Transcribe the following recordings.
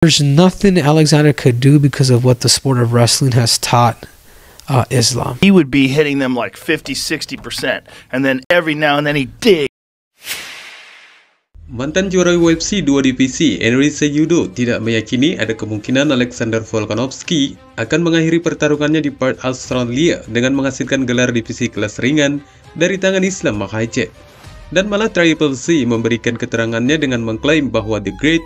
There's nothing Alexander could do because of what the sport of wrestling has taught Islam. He would be hitting them like 50-60%, and then every now and then he'd dig. Mantan juara UFC 2 divisi Henry Cejudo tidak meyakini ada kemungkinan Alexander Volkanovski akan mengakhiri pertarungannya di Perth, Australia dengan menghasilkan gelar divisi kelas ringan dari tangan Islam Makhachev. Dan malah Triple C memberikan keterangannya dengan mengklaim bahwa The Great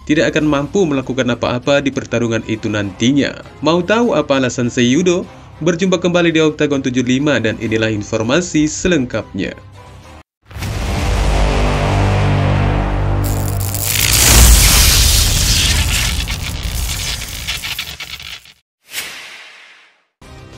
tidak akan mampu melakukan apa-apa di pertarungan itu nantinya. Mau tahu apa alasan Cejudo? Berjumpa kembali di Octagon 75 dan inilah informasi selengkapnya.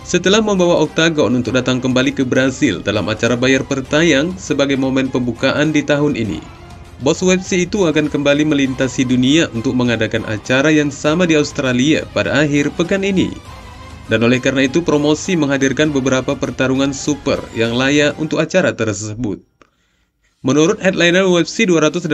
Setelah membawa Octagon untuk datang kembali ke Brasil dalam acara bayar per tayang sebagai momen pembukaan di tahun ini, bos UFC itu akan kembali melintasi dunia untuk mengadakan acara yang sama di Australia pada akhir pekan ini. Dan oleh karena itu promosi menghadirkan beberapa pertarungan super yang layak untuk acara tersebut. Menurut headliner UFC 284,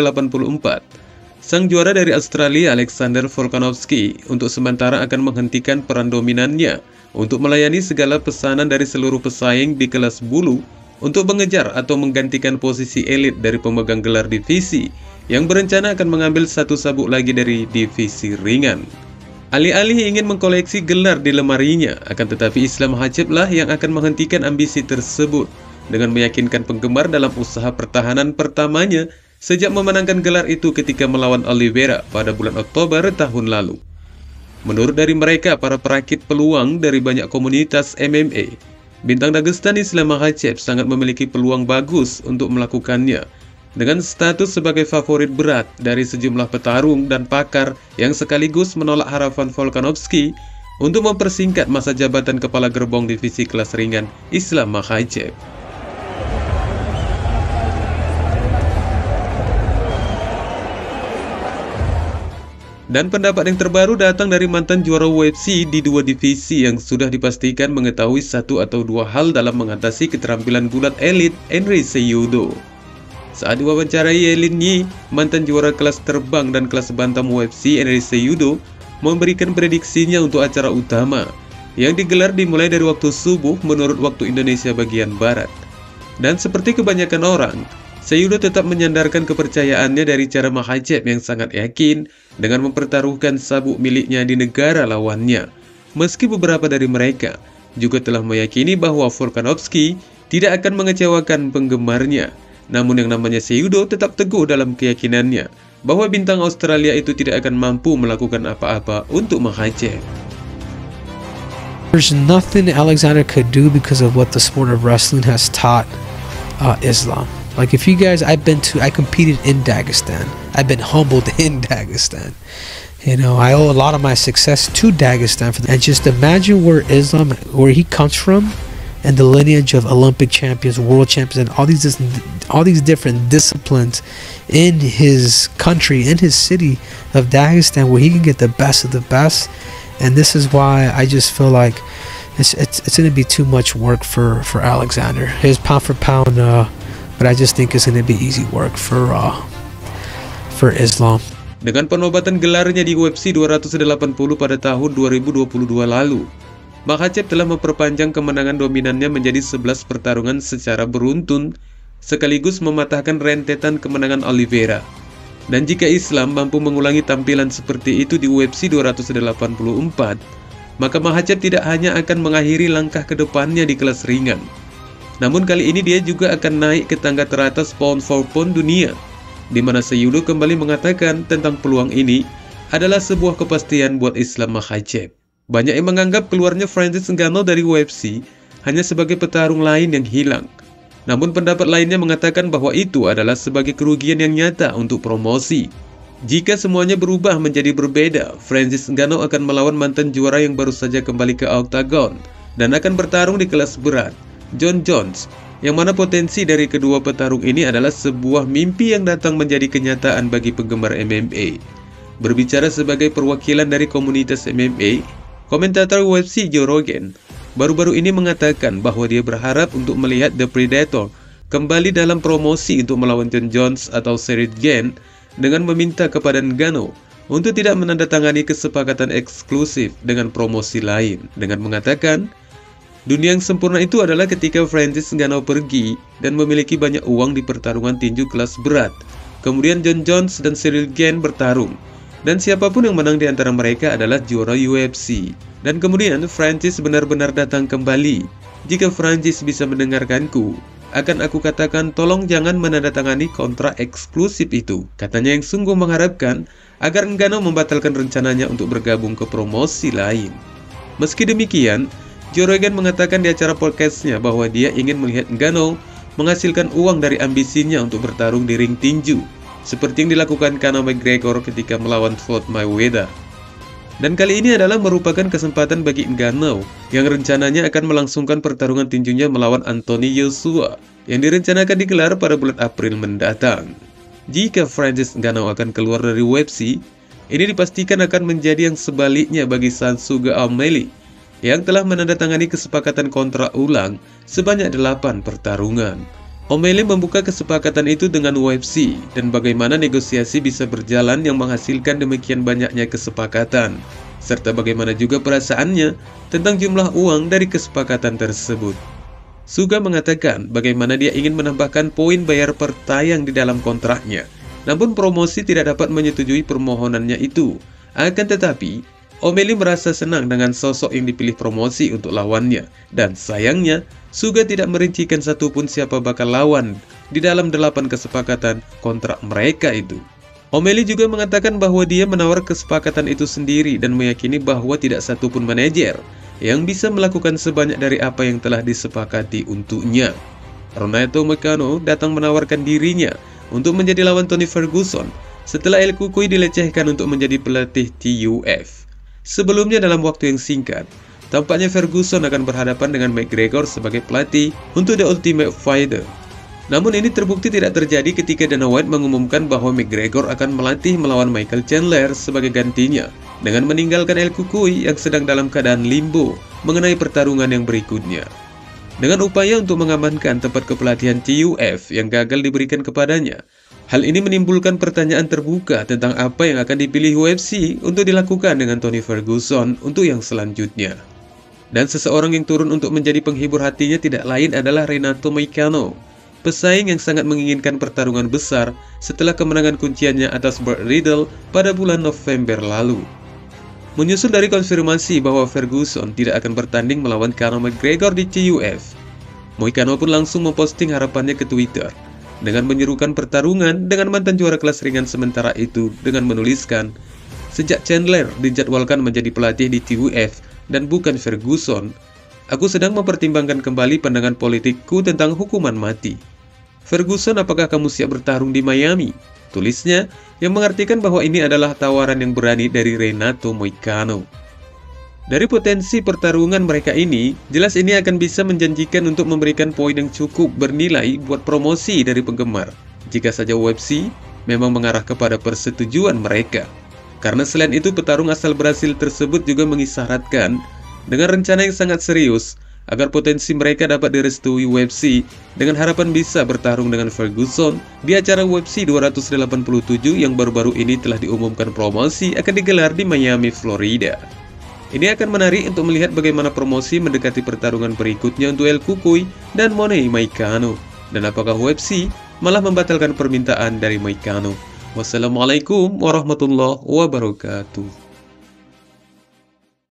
sang juara dari Australia Alexander Volkanovski untuk sementara akan menghentikan peran dominannya untuk melayani segala pesanan dari seluruh pesaing di kelas bulu untuk mengejar atau menggantikan posisi elit dari pemegang gelar divisi yang berencana akan mengambil satu sabuk lagi dari divisi ringan. Alih-alih ingin mengkoleksi gelar di lemarinya, akan tetapi Islam Makhachev lah yang akan menghentikan ambisi tersebut dengan meyakinkan penggemar dalam usaha pertahanan pertamanya sejak memenangkan gelar itu ketika melawan Oliveira pada bulan Oktober tahun lalu. Menurut dari mereka, para perakit peluang dari banyak komunitas MMA, bintang Dagestan Islam Makhachev sangat memiliki peluang bagus untuk melakukannya, dengan status sebagai favorit berat dari sejumlah petarung dan pakar yang sekaligus menolak harapan Volkanovski untuk mempersingkat masa jabatan kepala gerbong divisi kelas ringan Islam Makhachev. Dan pendapat yang terbaru datang dari mantan juara UFC di dua divisi yang sudah dipastikan mengetahui satu atau dua hal dalam mengatasi keterampilan gulat elit Henry Cejudo. Saat diwawancarai Yelin Yi, mantan juara kelas terbang dan kelas bantam UFC Henry Cejudo memberikan prediksinya untuk acara utama yang digelar dimulai dari waktu subuh menurut waktu Indonesia bagian Barat. Dan seperti kebanyakan orang, Cejudo tetap menyandarkan kepercayaannya dari cara Makhachev yang sangat yakin dengan mempertaruhkan sabuk miliknya di negara lawannya. Meski beberapa dari mereka juga telah meyakini bahwa Volkanovski tidak akan mengecewakan penggemarnya. Namun yang namanya Cejudo tetap teguh dalam keyakinannya bahwa bintang Australia itu tidak akan mampu melakukan apa-apa untuk Makhachev. There's nothing Alexander could do because of what the sport of wrestling has taught Islam. Like if you guys, I competed in Dagestan. I've been humbled in Dagestan. You know, I owe a lot of my success to Dagestan for that. And just imagine where Islam, where he comes from, and the lineage of Olympic champions, world champions, and all these different disciplines in his country, in his city of Dagestan, where he can get the best of the best. And this is why I just feel like it's going to be too much work for Alexander. His pound for pound, but I just think it's going to be easy work for Islam. Dengan penobatan gelarnya di UFC 280 pada tahun 2022 lalu, Makhachev telah memperpanjang kemenangan dominannya menjadi 11 pertarungan secara beruntun, sekaligus mematahkan rentetan kemenangan Oliveira. Dan jika Islam mampu mengulangi tampilan seperti itu di UFC 284, maka Makhachev tidak hanya akan mengakhiri langkah ke depannya di kelas ringan, namun kali ini dia juga akan naik ke tangga teratas pound for pound dunia, di mana Cejudo kembali mengatakan tentang peluang ini adalah sebuah kepastian buat Islam Makhachev. Banyak yang menganggap keluarnya Francis Ngannou dari UFC hanya sebagai petarung lain yang hilang. Namun pendapat lainnya mengatakan bahwa itu adalah sebagai kerugian yang nyata untuk promosi. Jika semuanya berubah menjadi berbeda, Francis Ngannou akan melawan mantan juara yang baru saja kembali ke Octagon dan akan bertarung di kelas berat, Jon Jones, yang mana potensi dari kedua petarung ini adalah sebuah mimpi yang datang menjadi kenyataan bagi penggemar MMA. Berbicara sebagai perwakilan dari komunitas MMA, komentator UFC Joe Rogan baru-baru ini mengatakan bahwa dia berharap untuk melihat The Predator kembali dalam promosi untuk melawan Jon Jones atau Ciryl Gane dengan meminta kepada Ngannou untuk tidak menandatangani kesepakatan eksklusif dengan promosi lain, dengan mengatakan, dunia yang sempurna itu adalah ketika Francis Ngannou pergi dan memiliki banyak uang di pertarungan tinju kelas berat. Kemudian Jon Jones dan Cyril Gane bertarung, dan siapapun yang menang di antara mereka adalah juara UFC. Dan kemudian Francis benar-benar datang kembali. Jika Francis bisa mendengarkanku, akan aku katakan tolong jangan menandatangani kontrak eksklusif itu. Katanya yang sungguh mengharapkan agar Ngannou membatalkan rencananya untuk bergabung ke promosi lain. Meski demikian, Joe Rogan mengatakan di acara podcastnya bahwa dia ingin melihat Ngannou menghasilkan uang dari ambisinya untuk bertarung di ring tinju, seperti yang dilakukan Conor McGregor ketika melawan Floyd Mayweather. Dan kali ini adalah merupakan kesempatan bagi Ngannou yang rencananya akan melangsungkan pertarungan tinjunya melawan Anthony Joshua yang direncanakan digelar pada bulan April mendatang. Jika Francis Ngannou akan keluar dari UFC, ini dipastikan akan menjadi yang sebaliknya bagi Shansuke O'Malley yang telah menandatangani kesepakatan kontrak ulang sebanyak 8 pertarungan. O'Malley membuka kesepakatan itu dengan UFC dan bagaimana negosiasi bisa berjalan yang menghasilkan demikian banyaknya kesepakatan, serta bagaimana juga perasaannya tentang jumlah uang dari kesepakatan tersebut. Suga mengatakan bagaimana dia ingin menambahkan poin bayar per tayang di dalam kontraknya, namun promosi tidak dapat menyetujui permohonannya itu. Akan tetapi, O'Malley merasa senang dengan sosok yang dipilih promosi untuk lawannya, dan sayangnya, Suga tidak merincikan satupun siapa bakal lawan di dalam 8 kesepakatan kontrak mereka itu. O'Malley juga mengatakan bahwa dia menawar kesepakatan itu sendiri dan meyakini bahwa tidak satupun manajer yang bisa melakukan sebanyak dari apa yang telah disepakati untuknya. Renato Moicano datang menawarkan dirinya untuk menjadi lawan Tony Ferguson setelah El Cucuy dilecehkan untuk menjadi pelatih TUF. Sebelumnya dalam waktu yang singkat, tampaknya Ferguson akan berhadapan dengan McGregor sebagai pelatih untuk The Ultimate Fighter. Namun ini terbukti tidak terjadi ketika Dana White mengumumkan bahwa McGregor akan melatih melawan Michael Chandler sebagai gantinya, dengan meninggalkan El Cucuy yang sedang dalam keadaan limbo mengenai pertarungan yang berikutnya. Dengan upaya untuk mengamankan tempat kepelatihan TUF yang gagal diberikan kepadanya, hal ini menimbulkan pertanyaan terbuka tentang apa yang akan dipilih UFC untuk dilakukan dengan Tony Ferguson untuk yang selanjutnya. Dan seseorang yang turun untuk menjadi penghibur hatinya tidak lain adalah Renato Moicano, pesaing yang sangat menginginkan pertarungan besar setelah kemenangan kunciannya atas Burt Riddle pada bulan November lalu. Menyusul dari konfirmasi bahwa Ferguson tidak akan bertanding melawan Conor McGregor di TUF, Moicano pun langsung memposting harapannya ke Twitter dengan menyerukan pertarungan dengan mantan juara kelas ringan sementara itu dengan menuliskan, "Sejak Chandler dijadwalkan menjadi pelatih di TUF dan bukan Ferguson, aku sedang mempertimbangkan kembali pandangan politikku tentang hukuman mati. Ferguson, apakah kamu siap bertarung di Miami?" Tulisnya, yang mengartikan bahwa ini adalah tawaran yang berani dari Renato Moicano. Dari potensi pertarungan mereka ini, jelas ini akan bisa menjanjikan untuk memberikan poin yang cukup bernilai buat promosi dari penggemar, jika saja UFC memang mengarah kepada persetujuan mereka. Karena selain itu, petarung asal Brasil tersebut juga mengisyaratkan dengan rencana yang sangat serius agar potensi mereka dapat direstui UFC dengan harapan bisa bertarung dengan Ferguson di acara UFC 287 yang baru-baru ini telah diumumkan promosi akan digelar di Miami, Florida. Ini akan menarik untuk melihat bagaimana promosi mendekati pertarungan berikutnya untuk El Cucuy dan Money Moicano, dan apakah UFC malah membatalkan permintaan dari Moicano. Wassalamualaikum warahmatullahi wabarakatuh.